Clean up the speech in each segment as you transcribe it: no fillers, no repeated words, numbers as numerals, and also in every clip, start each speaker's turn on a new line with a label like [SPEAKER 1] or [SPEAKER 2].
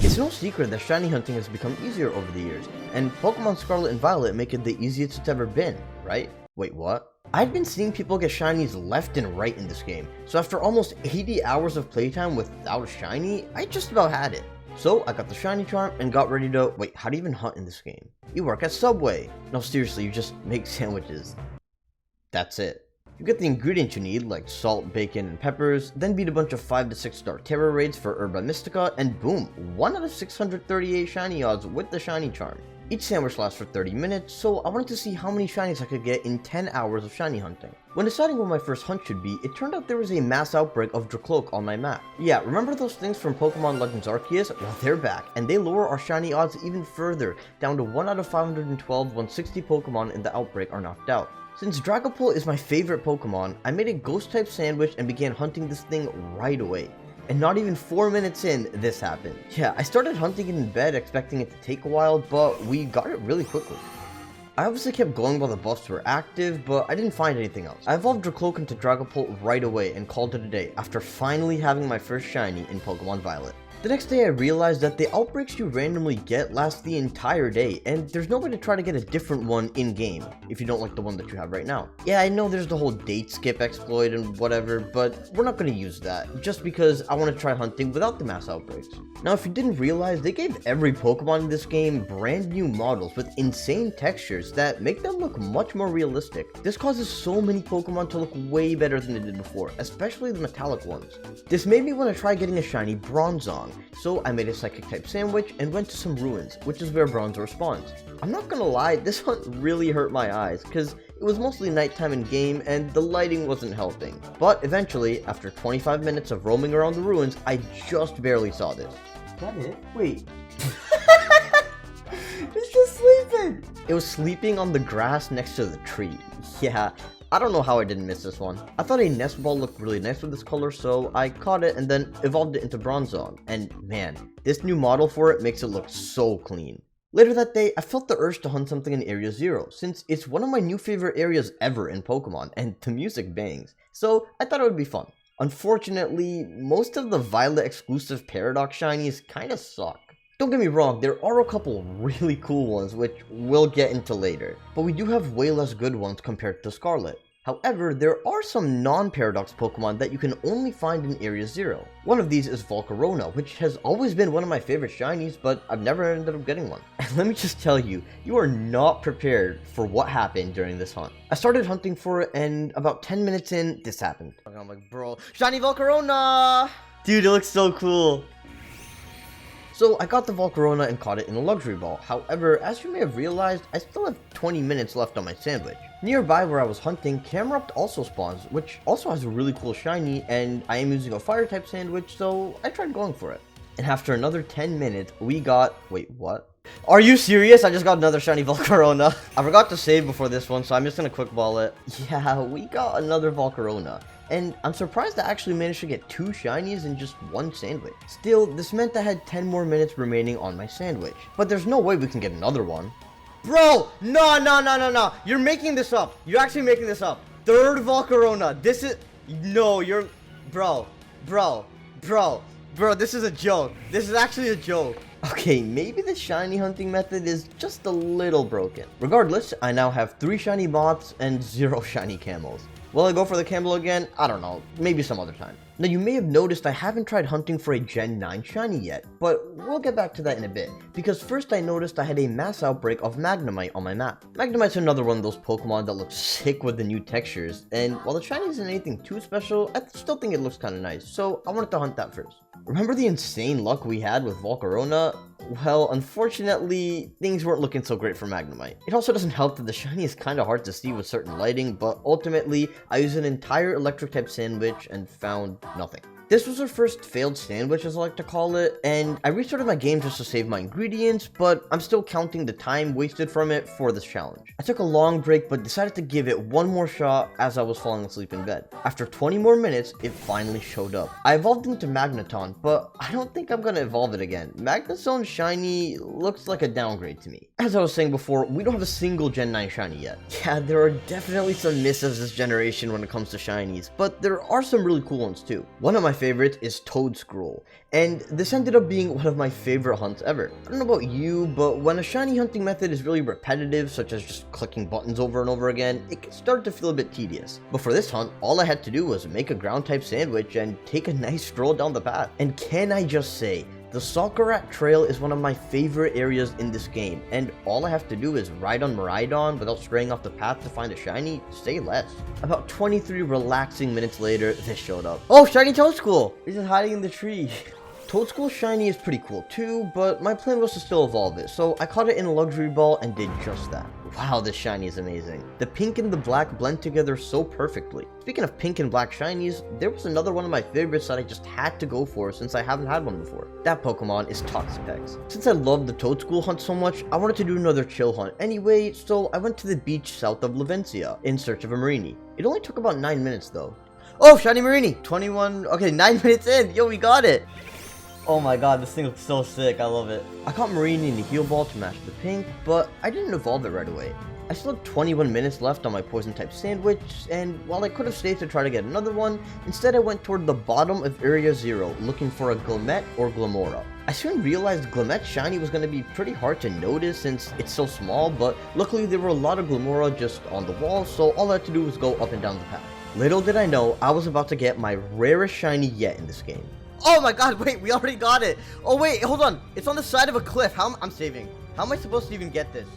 [SPEAKER 1] It's no secret that shiny hunting has become easier over the years, and Pokemon Scarlet and Violet make it the easiest it's ever been, right? Wait, what? I've been seeing people get shinies left and right in this game, so after almost 80 hours of playtime without a shiny, I just about had it. So I got the shiny charm and got ready to— wait, how do you even hunt in this game? You work at Subway. No, seriously, you just make sandwiches. That's it. You get the ingredients you need, like salt, bacon, and peppers, then beat a bunch of 5 to 6 star Terra raids for Herba Mystica, and boom, 1 out of 638 shiny odds with the shiny charm. Each sandwich lasts for 30 minutes, so I wanted to see how many shinies I could get in 10 hours of shiny hunting. When deciding what my first hunt should be, it turned out there was a mass outbreak of Drakloak on my map. Yeah, remember those things from Pokemon Legends Arceus? Well, they're back, and they lower our shiny odds even further, down to 1 out of 512 when 60 Pokemon in the outbreak are knocked out. Since Dragapult is my favorite Pokemon, I made a Ghost-type sandwich and began hunting this thing right away. And not even 4 minutes in, this happened. Yeah, I started hunting it in bed expecting it to take a while, but we got it really quickly. I obviously kept going while the buffs were active, but I didn't find anything else. I evolved Drakloak into Dragapult right away and called it a day after finally having my first shiny in Pokemon Violet. The next day I realized that the outbreaks you randomly get last the entire day, and there's no way to try to get a different one in-game, if you don't like the one that you have right now. Yeah, I know there's the whole date skip exploit and whatever, but we're not going to use that, just because I want to try hunting without the mass outbreaks. Now, if you didn't realize, they gave every Pokemon in this game brand new models with insane textures that make them look much more realistic. This causes so many Pokemon to look way better than they did before, especially the metallic ones. This made me want to try getting a shiny Bronzong. So I made a psychic type sandwich and went to some ruins, which is where Bronzor spawns. I'm not gonna lie, this hunt really hurt my eyes, because it was mostly nighttime in game and the lighting wasn't helping. But eventually, after 25 minutes of roaming around the ruins, I just barely saw this. Is that it? Wait. It's just sleeping! It was sleeping on the grass next to the tree. Yeah. I don't know how I didn't miss this one. I thought a nest ball looked really nice with this color, so I caught it and then evolved it into Bronzong. And man, this new model for it makes it look so clean. Later that day, I felt the urge to hunt something in Area 0, since it's one of my new favorite areas ever in Pokemon, and the music bangs. So I thought it would be fun. Unfortunately, most of the Violet exclusive Paradox shinies kinda suck. Don't get me wrong, there are a couple really cool ones which we'll get into later, but we do have way less good ones compared to Scarlet. However, there are some non-Paradox Pokemon that you can only find in Area 0. One of these is Volcarona, which has always been one of my favorite shinies, but I've never ended up getting one. And let me just tell you, you are not prepared for what happened during this hunt. I started hunting for it, and about 10 minutes in, this happened. I'm like, bro, shiny Volcarona! Dude, it looks so cool. So I got the Volcarona and caught it in a luxury ball. However, as you may have realized, I still have 20 minutes left on my sandwich. Nearby where I was hunting, Camerupt also spawns, which also has a really cool shiny, and I am using a fire type sandwich, so I tried going for it. And after another 10 minutes, we got— wait, what? Are you serious? I just got another shiny Volcarona. I forgot to save before this one, so I'm just gonna quick ball it. Yeah, we got another Volcarona. And I'm surprised I actually managed to get 2 shinies in just 1 sandwich. Still, this meant I had 10 more minutes remaining on my sandwich. But there's no way we can get another one. Bro! No. You're making this up. You're actually making this up. 3rd Volcarona. This is— no, you're— Bro, this is a joke. This is actually a joke. Okay, maybe the shiny hunting method is just a little broken. Regardless, I now have 3 shiny bots and 0 shiny camels. Will I go for the camel again? I don't know, maybe some other time. Now you may have noticed I haven't tried hunting for a Gen 9 shiny yet, but we'll get back to that in a bit, because first I noticed I had a mass outbreak of Magnemite on my map. Magnemite's another one of those Pokemon that looks sick with the new textures, and while the shiny isn't anything too special, I still think it looks kinda nice, so I wanted to hunt that first. Remember the insane luck we had with Volcarona? Well, unfortunately, things weren't looking so great for Magnemite. It also doesn't help that the shiny is kinda hard to see with certain lighting, but ultimately, I used an entire electric type sandwich and found nothing. This was our first failed sandwich, as I like to call it, and I restarted my game just to save my ingredients, but I'm still counting the time wasted from it for this challenge. I took a long break, but decided to give it one more shot as I was falling asleep in bed. After 20 more minutes, it finally showed up. I evolved into Magneton, but I don't think I'm gonna evolve it again. Magneton's shiny looks like a downgrade to me. As I was saying before, we don't have a single Gen 9 shiny yet. Yeah, there are definitely some misses this generation when it comes to shinies, but there are some really cool ones too. One of my favorites is Toedscruel, and this ended up being one of my favorite hunts ever. I don't know about you, but when a shiny hunting method is really repetitive, such as just clicking buttons over and over again, it can start to feel a bit tedious. But for this hunt, all I had to do was make a ground type sandwich and take a nice stroll down the path. And can I just say, the Soccer Trail is one of my favorite areas in this game, and all I have to do is ride on Mareanie without straying off the path to find a shiny, say less. About 23 relaxing minutes later, this showed up. Oh, shiny Toedscool! He's just hiding in the tree. Toedscool shiny is pretty cool too, but my plan was to still evolve it, so I caught it in a luxury ball and did just that. Wow, this shiny is amazing. The pink and the black blend together so perfectly. Speaking of pink and black shinies, there was another one of my favorites that I just had to go for since I haven't had one before. That Pokemon is Toxapex. Since I love the Toedscool hunt so much, I wanted to do another chill hunt anyway, so I went to the beach south of Levencia in search of a Mareanie. It only took about 9 minutes though. Oh, shiny Mareanie! 21, okay, 9 minutes in, yo, we got it! Oh my god, this thing looks so sick, I love it. I caught Mareanie in the heal ball to match the pink, but I didn't evolve it right away. I still had 21 minutes left on my poison type sandwich, and while I could have stayed to try to get another one, instead I went toward the bottom of Area 0 looking for a Glammet or Glimmora. I soon realized Glammet shiny was going to be pretty hard to notice since it's so small, but luckily there were a lot of Glimmora just on the wall, so all I had to do was go up and down the path. Little did I know, I was about to get my rarest shiny yet in this game. Oh my god, wait, we already got it. Oh wait, hold on. It's on the side of a cliff. I'm saving. How am I supposed to even get this?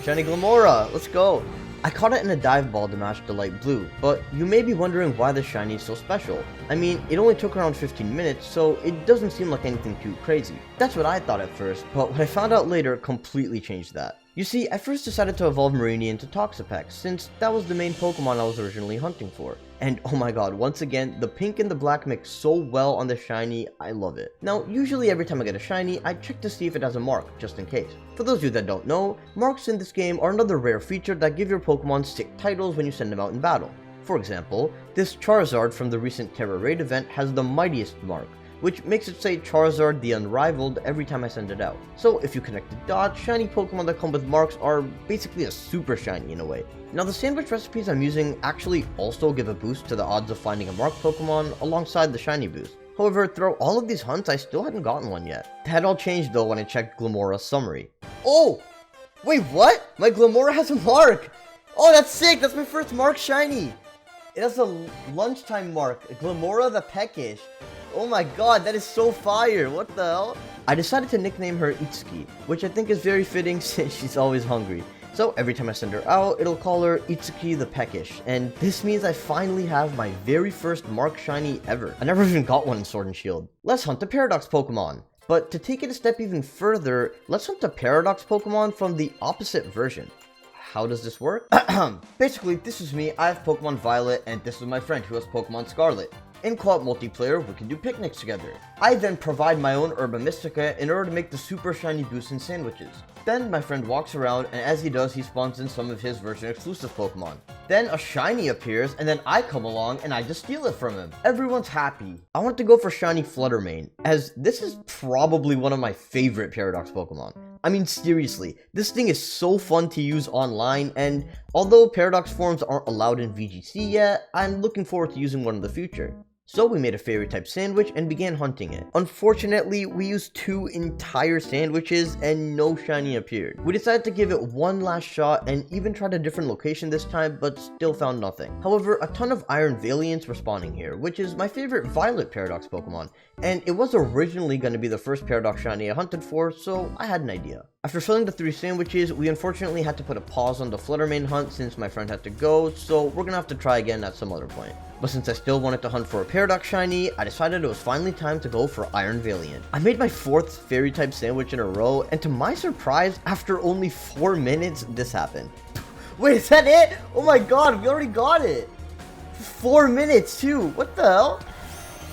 [SPEAKER 1] Shiny Glimmora, let's go. I caught it in a dive ball to match the light blue, but you may be wondering why this shiny is so special. I mean, it only took around 15 minutes, so it doesn't seem like anything too crazy. That's what I thought at first, but what I found out later completely changed that. You see, I first decided to evolve Mareanie into Toxapex, since that was the main Pokemon I was originally hunting for. And oh my god, once again, the pink and the black mix so well on the shiny, I love it. Now, usually every time I get a shiny, I check to see if it has a mark, just in case. For those of you that don't know, marks in this game are another rare feature that give your Pokemon sick titles when you send them out in battle. For example, this Charizard from the recent Terra Raid event has the mightiest mark, which makes it say Charizard the Unrivaled every time I send it out. So if you connect the dots, shiny Pokemon that come with marks are basically a super shiny in a way. Now the sandwich recipes I'm using actually also give a boost to the odds of finding a marked Pokemon alongside the shiny boost. However, throughout all of these hunts, I still hadn't gotten one yet. That all changed though when I checked Glimmora's summary. Oh! Wait, what? My Glimmora has a mark! Oh, that's sick! That's my first mark shiny! It has a lunchtime mark, Glimmora the Peckish. Oh my god, that is so fire! What the hell? I decided to nickname her Itsuki, which I think is very fitting since she's always hungry. So every time I send her out, it'll call her Itsuki the Peckish, and this means I finally have my very first mark shiny ever. I never even got one in Sword and Shield. Let's hunt a Paradox Pokemon. But to take it a step even further, let's hunt a Paradox Pokemon from the opposite version. How does this work? Basically, this is me, I have Pokemon Violet, and this is my friend who has Pokemon Scarlet. In co-op multiplayer, we can do picnics together. I then provide my own Herba Mystica in order to make the super shiny boosts and sandwiches. Then my friend walks around, and as he does, he spawns in some of his version exclusive Pokemon. Then a shiny appears, and then I come along and I just steal it from him. Everyone's happy. I want to go for Shiny Flutter Mane, as this is probably one of my favorite Paradox Pokemon. I mean, seriously, this thing is so fun to use online, and although Paradox forms aren't allowed in VGC yet, I'm looking forward to using one in the future. So we made a fairy type sandwich and began hunting it. Unfortunately, we used 2 entire sandwiches and no shiny appeared. We decided to give it one last shot and even tried a different location this time, but still found nothing. However, a ton of Iron Valiants were spawning here, which is my favorite Violet Paradox Pokemon, and it was originally going to be the first Paradox shiny I hunted for, so I had an idea. After filling the 3 sandwiches, we unfortunately had to put a pause on the Flutter Mane hunt since my friend had to go, so we're gonna have to try again at some other point. But since I still wanted to hunt for a Paradox shiny, I decided it was finally time to go for Iron Valiant. I made my 4th fairy type sandwich in a row, and to my surprise, after only 4 minutes, this happened. Wait, is that it? Oh my god, we already got it! 4 minutes too, what the hell?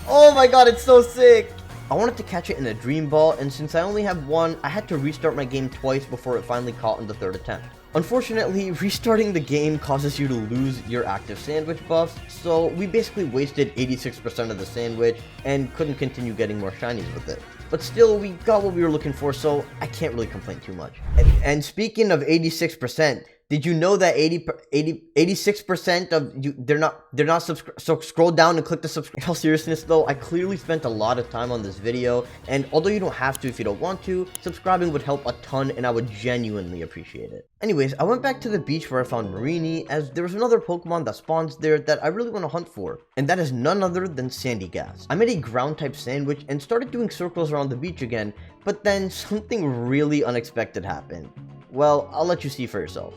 [SPEAKER 1] Oh my god, it's so sick! I wanted to catch it in a Dream Ball, and since I only have one, I had to restart my game twice before it finally caught in the 3rd attempt. Unfortunately, restarting the game causes you to lose your active sandwich buffs, so we basically wasted 86% of the sandwich and couldn't continue getting more shinies with it. But still, we got what we were looking for, so I can't really complain too much. And speaking of 86%, Did you know that 86% of you, they're not subscribed? So scroll down and click the subscribe. In all seriousness though, I clearly spent a lot of time on this video, and although you don't have to if you don't want to, subscribing would help a ton and I would genuinely appreciate it. Anyways, I went back to the beach where I found Mareanie, as there was another Pokemon that spawns there that I really want to hunt for, and that is none other than Sandygast. I made a ground type sandwich and started doing circles around the beach again, but then something really unexpected happened. Well, I'll let you see for yourself.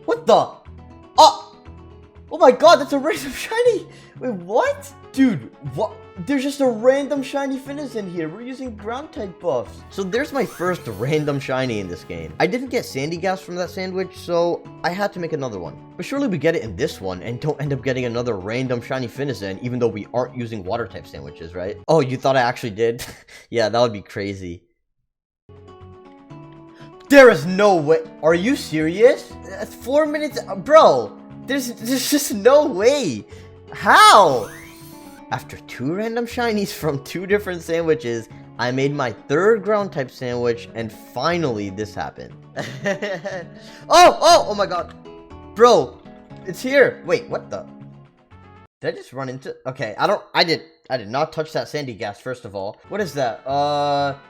[SPEAKER 1] What the? Oh! Oh my god, that's a random shiny! Wait, what? Dude, what? There's just a random shiny Finizen here. We're using ground type buffs. So there's my first random shiny in this game. I didn't get Sandygast from that sandwich, so I had to make another one. But surely we get it in this one and don't end up getting another random shiny Finizen, even though we aren't using water type sandwiches, right? Oh, you thought I actually did? Yeah, that would be crazy. There is no way. Are you serious? That's 4 minutes, bro. There's just no way. How? After 2 random shinies from 2 different sandwiches, I made my 3rd ground type sandwich, and finally this happened. Oh my god. Bro, it's here. Wait, what the? Did I just run into? Okay, I did not touch that Sandygast, first of all. What is that?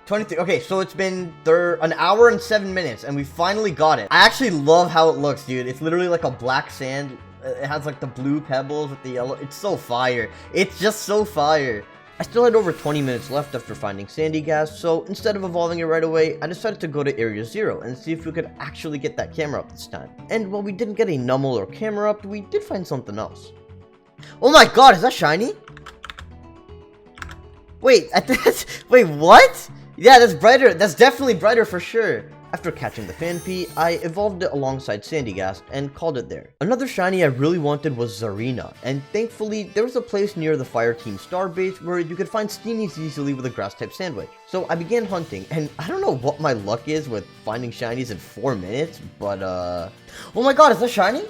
[SPEAKER 1] 23. Okay, so it's been an hour and 7 minutes, and we finally got it. I actually love how it looks, dude. It's literally like a black sand. It has like the blue pebbles with the yellow. It's so fire. It's just so fire. I still had over 20 minutes left after finding Sandygast, so instead of evolving it right away, I decided to go to Area 0 and see if we could actually get that camera up this time. And while we didn't get a Numel or camera up, we did find something else. Oh my god, is that shiny? Wait, wait, what? Yeah, that's brighter. That's definitely brighter for sure. After catching the Phanpy, I evolved it alongside Sandygast and called it there. Another shiny I really wanted was Tsareena, and thankfully there was a place near the Fire Team Starbase where you could find Steenees easily with a grass type sandwich. So I began hunting, and I don't know what my luck is with finding shinies in 4 minutes, but oh my god, is that shiny?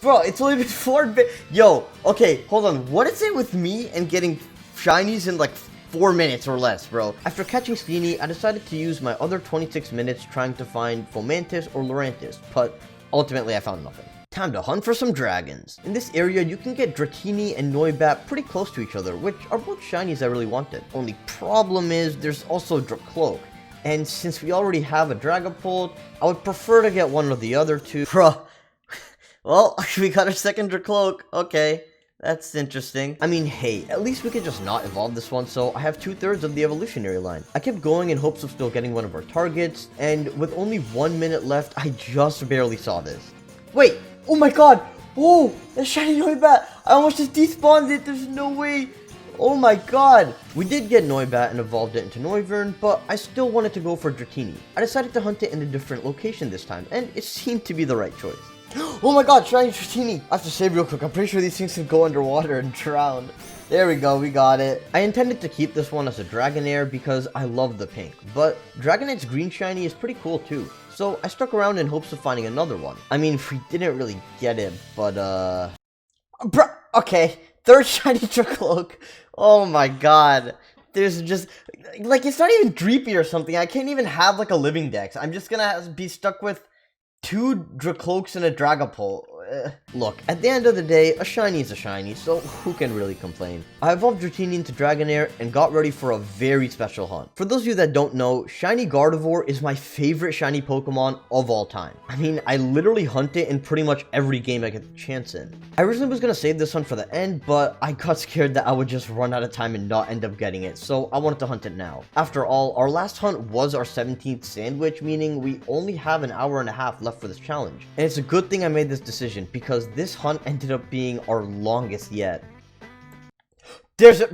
[SPEAKER 1] Bro, it's only been 4 minutes. Yo, okay, hold on. What is it with me and getting shinies in like 4 minutes or less, bro? After catching Steenee, I decided to use my other 26 minutes trying to find Fomantis or Lurantis, but ultimately I found nothing. Time to hunt for some dragons. In this area, you can get Dratini and Noibat pretty close to each other, which are both shinies I really wanted. Only problem is, there's also Drakloak. And since we already have a Dragapult, I would prefer to get one of the other two. Bruh. Well, we got our second Drakloak. Okay, that's interesting. I mean, hey, at least we could just not evolve this one, so I have 2/3 of the evolutionary line. I kept going in hopes of still getting one of our targets, and with only 1 minute left, I just barely saw this. Wait, oh my god! Oh, that shiny Noibat! I almost just despawned it, there's no way! Oh my god! We did get Noibat and evolved it into Noivern, but I still wanted to go for Dratini. I decided to hunt it in a different location this time, and it seemed to be the right choice. Oh my god, shiny Dratini! I have to save real quick, I'm pretty sure these things can go underwater and drown. There we go, we got it. I intended to keep this one as a Dragonair because I love the pink, but Dragonite's green shiny is pretty cool too. So I stuck around in hopes of finding another one. I mean, we didn't really get it, but bruh, okay. 3rd shiny Drakloak. Oh my god. There's just, like, it's not even Dreepy or something. I can't even have, like, a living dex. I'm just gonna be stuck with 2 Drakloaks and a Dragapult. Look, at the end of the day, a shiny is a shiny, so who can really complain? I evolved Dratini into Dragonair and got ready for a very special hunt. For those of you that don't know, Shiny Gardevoir is my favorite shiny Pokemon of all time. I mean, I literally hunt it in pretty much every game I get the chance in. I originally was gonna save this hunt for the end, but I got scared that I would just run out of time and not end up getting it, so I wanted to hunt it now. After all, our last hunt was our 17th sandwich, meaning we only have an hour and a half left for this challenge. And it's a good thing I made this decision, because this hunt ended up being our longest yet. There's a...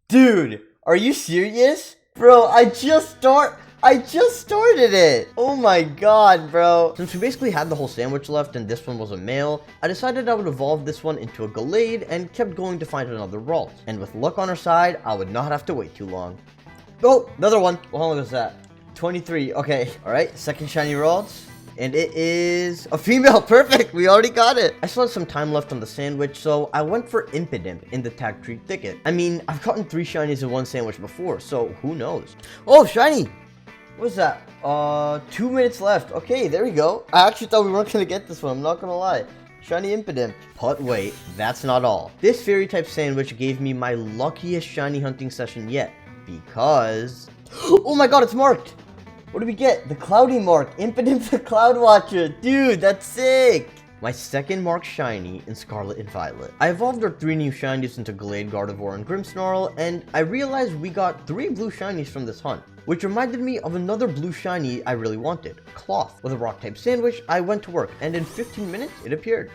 [SPEAKER 1] Dude, are you serious? Bro, I just started it! Oh my god, bro. Since we basically had the whole sandwich left and this one was a male, I decided I would evolve this one into a Gallade and kept going to find another Ralt. And with luck on our side, I would not have to wait too long. Oh, another one. Well, how long was that? 23. Okay, alright. Second shiny Ralt. And it is a female. Perfect. We already got it. I still had some time left on the sandwich, so I went for Impidimp in the Tag Tree Thicket. I mean, I've gotten 3 shinies in one sandwich before, so who knows? Oh, shiny. What's that? 2 minutes left. Okay, there we go. I actually thought we weren't gonna get this one, I'm not gonna lie. Shiny Impidimp. But wait, that's not all. This fairy type sandwich gave me my luckiest shiny hunting session yet. Because... oh my god, it's marked! What did we get? The Cloudy mark. Impidimp the Cloud Watcher. Dude, that's sick! My second marked shiny in Scarlet and Violet. I evolved our 3 new shinies into Gallade, Gardevoir, and Grimmsnarl, and I realized we got 3 blue shinies from this hunt, which reminded me of another blue shiny I really wanted, Klawf. With a rock type sandwich, I went to work, and in 15 minutes, it appeared.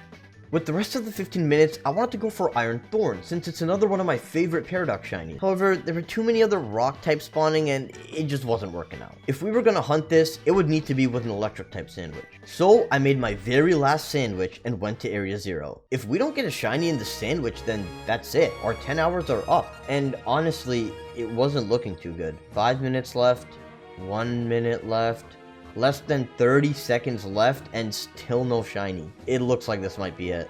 [SPEAKER 1] With the rest of the 15 minutes, I wanted to go for Iron Thorns, since it's another one of my favorite Paradox shinies. However, there were too many other rock types spawning, and it just wasn't working out. If we were gonna hunt this, it would need to be with an electric type sandwich. So, I made my very last sandwich and went to Area 0. If we don't get a shiny in the sandwich, then that's it. Our 10 hours are up. And honestly, it wasn't looking too good. 5 minutes left, 1 minute left. Less than 30 seconds left and still no shiny. It looks like this might be it.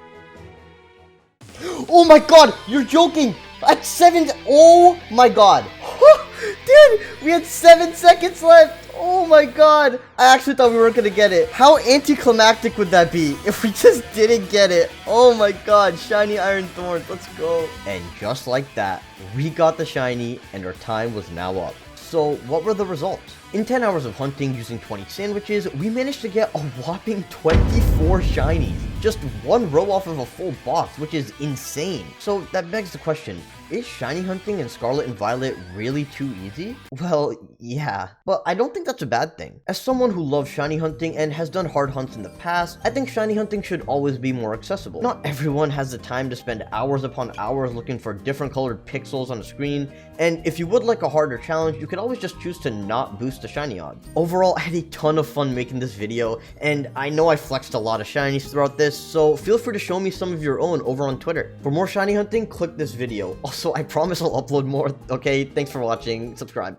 [SPEAKER 1] Oh my god! You're joking! At 7... oh my god! Dude! We had 7 seconds left! Oh my god! I actually thought we weren't gonna get it. How anticlimactic would that be if we just didn't get it? Oh my god, shiny Iron Thorns, let's go. And just like that, we got the shiny and our time was now up. So what were the results? In 10 hours of hunting using 20 sandwiches, we managed to get a whopping 24 shinies. Just one row off of a full box, which is insane. So that begs the question, is shiny hunting in Scarlet and Violet really too easy? Well, yeah, but I don't think that's a bad thing. As someone who loves shiny hunting and has done hard hunts in the past, I think shiny hunting should always be more accessible. Not everyone has the time to spend hours upon hours looking for different colored pixels on a screen, and if you would like a harder challenge, you could always just choose to not boost the shiny odds. Overall, I had a ton of fun making this video, and I know I flexed a lot of shinies throughout this, so feel free to show me some of your own over on Twitter. For more shiny hunting, click this video. Also, I promise I'll upload more. Okay, thanks for watching. Subscribe.